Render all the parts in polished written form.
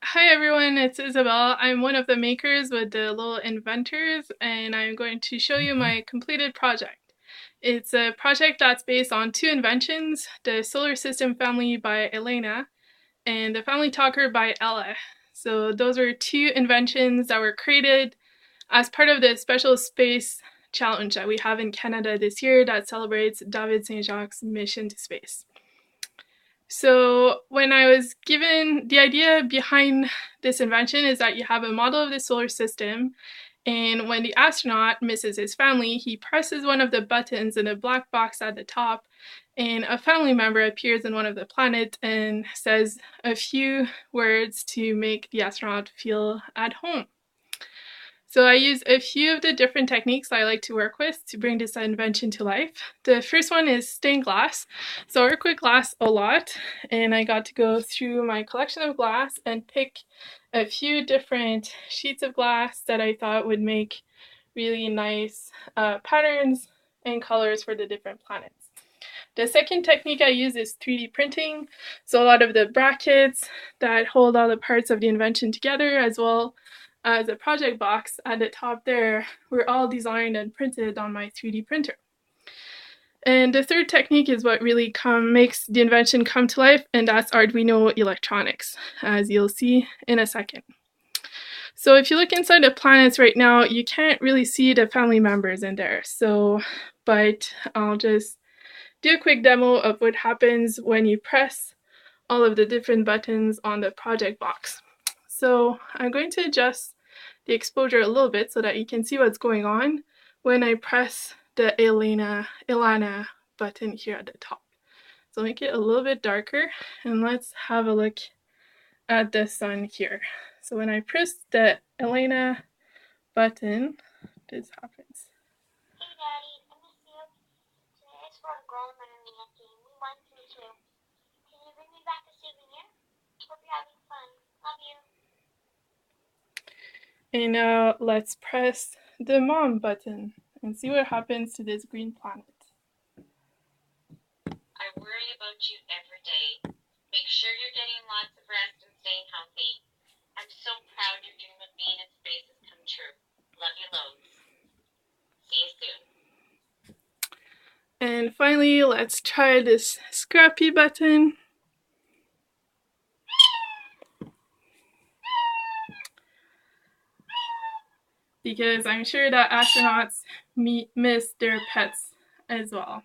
Hi everyone, it's Isabel. I'm one of the makers with the little inventors, and I'm going to show you my completed project. It's a project that's based on two inventions, the solar system family by Elena and the family talker by Ella. So those are two inventions that were created as part of the special space challenge that we have in Canada this year that celebrates David Saint-Jacques' mission to space. So when I was given the idea behind this invention is that you have a model of the solar system, and when the astronaut misses his family, he presses one of the buttons in a black box at the top, and a family member appears in one of the planets and says a few words to make the astronaut feel at home. So I use a few of the different techniques I like to work with to bring this invention to life. The first one is stained glass. So I work with glass a lot, and I got to go through my collection of glass and pick a few different sheets of glass that I thought would make really nice patterns and colors for the different planets. The second technique I use is 3D printing. So a lot of the brackets that hold all the parts of the invention together, as well as a project box at the top there, were all designed and printed on my 3D printer. And the third technique is what really makes the invention come to life, and that's Arduino electronics, as you'll see in a second. So if you look inside the planets right now, you can't really see the family members in there. But I'll just do a quick demo of what happens when you press all of the different buttons on the project box. So I'm going to adjust the exposure a little bit so that you can see what's going on when I press the Elena button here at the top. So make it a little bit darker, and let's have a look at the sun here. So when I press the Elena button, this happens. Hey Daddy, I miss you. Today is for a grown man and me game. We went through too. Can you bring me back a souvenir? Hope you're having fun. Love you. And now let's press the mom button and see what happens to this green planet. I worry about you every day. Make sure you're getting lots of rest and staying healthy. I'm so proud your dream of being in space has come true. Love you loads. See you soon. And finally, let's try this scrappy button. Because I'm sure that astronauts miss their pets as well.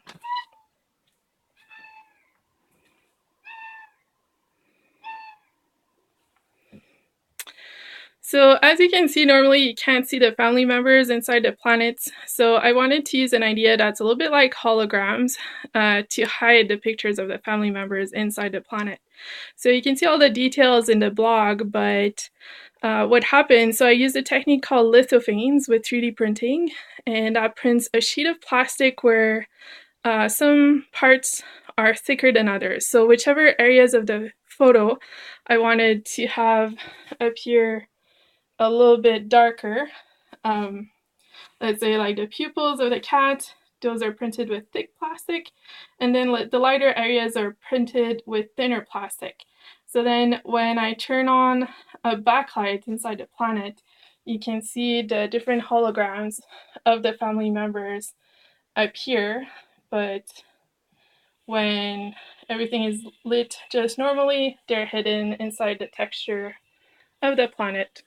So as you can see, normally you can't see the family members inside the planets. So I wanted to use an idea that's a little bit like holograms to hide the pictures of the family members inside the planet. So you can see all the details in the blog, but what happens, so I used a technique called lithophanes with 3D printing, and that prints a sheet of plastic where some parts are thicker than others. So whichever areas of the photo I wanted to have appear a little bit darker, let's say like the pupils of the cat, those are printed with thick plastic, and then the lighter areas are printed with thinner plastic. So then when I turn on a backlight inside the planet, you can see the different holograms of the family members appear, but when everything is lit just normally, they're hidden inside the texture of the planet.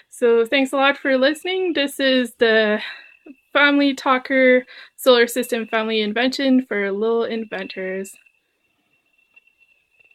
So thanks a lot for listening. This is the Family Talker Solar System Family Invention for Little Inventors.